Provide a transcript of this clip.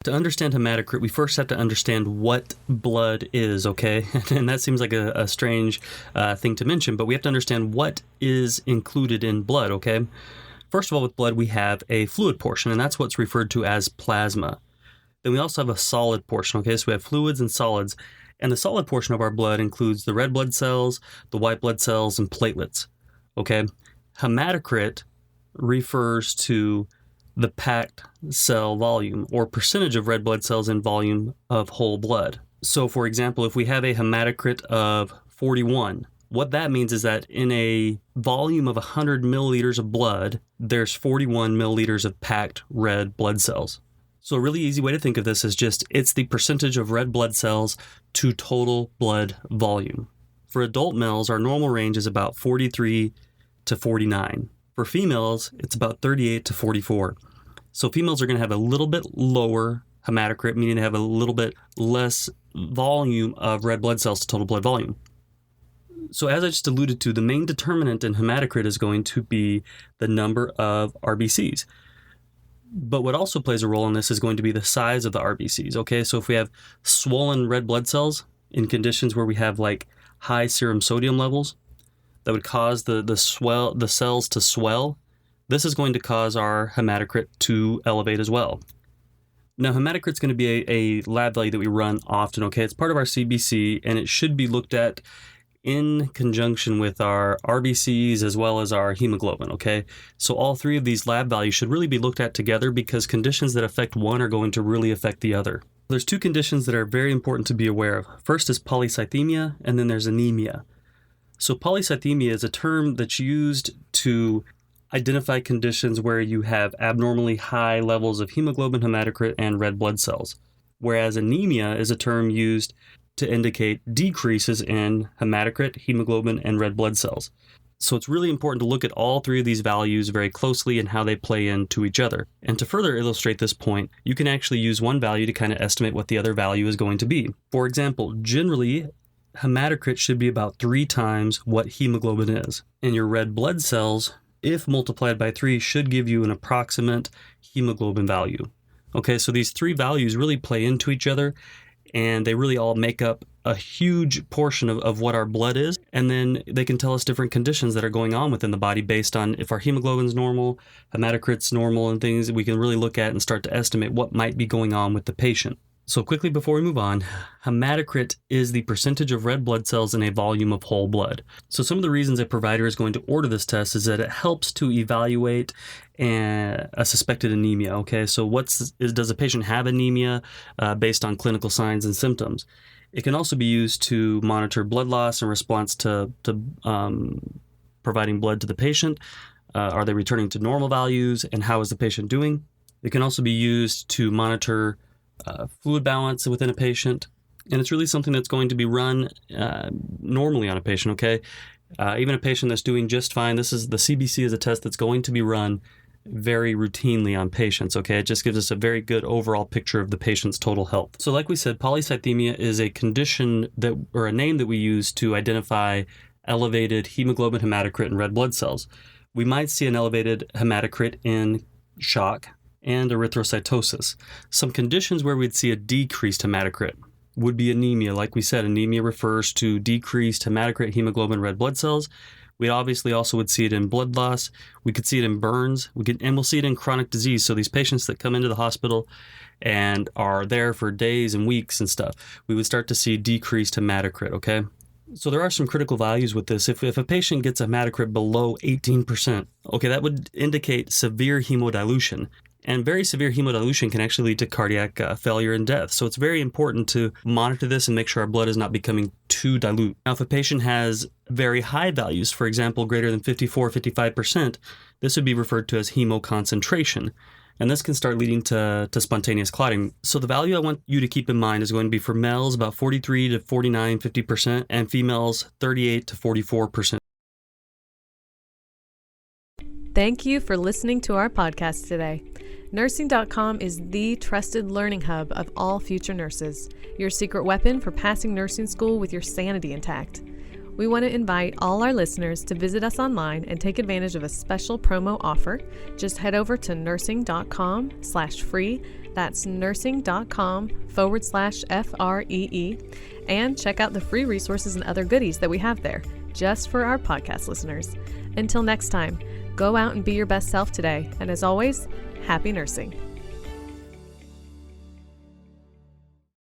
To understand hematocrit, we first have to understand what blood is, okay? And that seems like a strange thing to mention, but we have to understand what is included in blood, okay? First of all, with blood, we have a fluid portion, and that's what's referred to as plasma. Then we also have a solid portion, okay? So we have fluids and solids, and the solid portion of our blood includes the red blood cells, the white blood cells, and platelets, okay? Hematocrit refers to the packed cell volume, or percentage of red blood cells in volume of whole blood. So for example, if we have a hematocrit of 41, what that means is that in a volume of 100 milliliters of blood, there's 41 milliliters of packed red blood cells. So a really easy way to think of this is it's the percentage of red blood cells to total blood volume. For adult males, our normal range is about 43 to 49. For females, it's about 38 to 44. So females are going to have a little bit lower hematocrit, meaning they have a little bit less volume of red blood cells to total blood volume. So as I just alluded to, the main determinant in hematocrit is going to be the number of RBCs. But what also plays a role in this is going to be the size of the RBCs, okay? So if we have swollen red blood cells in conditions where we have like high serum sodium levels, that would cause the cells to swell, this is going to cause our hematocrit to elevate as well. Now, hematocrit is going to be a lab value that we run often, okay? It's part of our CBC, and it should be looked at in conjunction with our RBCs as well as our hemoglobin, okay? So all three of these lab values should really be looked at together because conditions that affect one are going to really affect the other. There's two conditions that are very important to be aware of. First is polycythemia, and then there's anemia. So polycythemia is a term that's used to identify conditions where you have abnormally high levels of hemoglobin, hematocrit, and red blood cells, whereas anemia is a term used to indicate decreases in hematocrit, hemoglobin, and red blood cells. So it's really important to look at all three of these values very closely and how they play into each other. And to further illustrate this point, you can actually use one value to kind of estimate what the other value is going to be. For example, generally, hematocrit should be about 3 times what hemoglobin is. And your red blood cells, if multiplied by 3, should give you an approximate hemoglobin value. Okay, so these three values really play into each other, and they really all make up a huge portion of what our blood is. And then they can tell us different conditions that are going on within the body based on if our hemoglobin's normal, hematocrit's normal, and things that we can really look at and start to estimate what might be going on with the patient. So quickly before we move on, hematocrit is the percentage of red blood cells in a volume of whole blood. So some of the reasons a provider is going to order this test is that it helps to evaluate a suspected anemia. Okay, so does a patient have anemia based on clinical signs and symptoms? It can also be used to monitor blood loss in response to providing blood to the patient. Are they returning to normal values, and how is the patient doing? It can also be used to monitor fluid balance within a patient, and it's really something that's going to be run normally on a patient, okay? Even a patient that's doing just fine, the CBC is a test that's going to be run very routinely on patients, okay? It just gives us a very good overall picture of the patient's total health. So like we said, polycythemia is a condition or a name that we use to identify elevated hemoglobin, hematocrit, and red blood cells. We might see an elevated hematocrit in shock and erythrocytosis. Some conditions where we'd see a decreased hematocrit would be anemia. Like we said, anemia refers to decreased hematocrit, hemoglobin, red blood cells. We obviously also would see it in blood loss. We could see it in burns. We'll see it in chronic disease. So these patients that come into the hospital and are there for days and weeks and stuff, we would start to see decreased hematocrit, okay? So there are some critical values with this. If a patient gets a hematocrit below 18%, okay, that would indicate severe hemodilution. And very severe hemodilution can actually lead to cardiac failure and death. So it's very important to monitor this and make sure our blood is not becoming too dilute. Now, if a patient has very high values, for example, greater than 54, 55%, this would be referred to as hemoconcentration. And this can start leading to spontaneous clotting. So the value I want you to keep in mind is going to be for males about 43 to 49, 50%, and females 38 to 44%. Thank you for listening to our podcast today. Nursing.com is the trusted learning hub of all future nurses, your secret weapon for passing nursing school with your sanity intact. We want to invite all our listeners to visit us online and take advantage of a special promo offer. Just head over to nursing.com/free That's nursing.com/FREE. And check out the free resources and other goodies that we have there, just for our podcast listeners. Until next time, go out and be your best self today. And as always, happy nursing.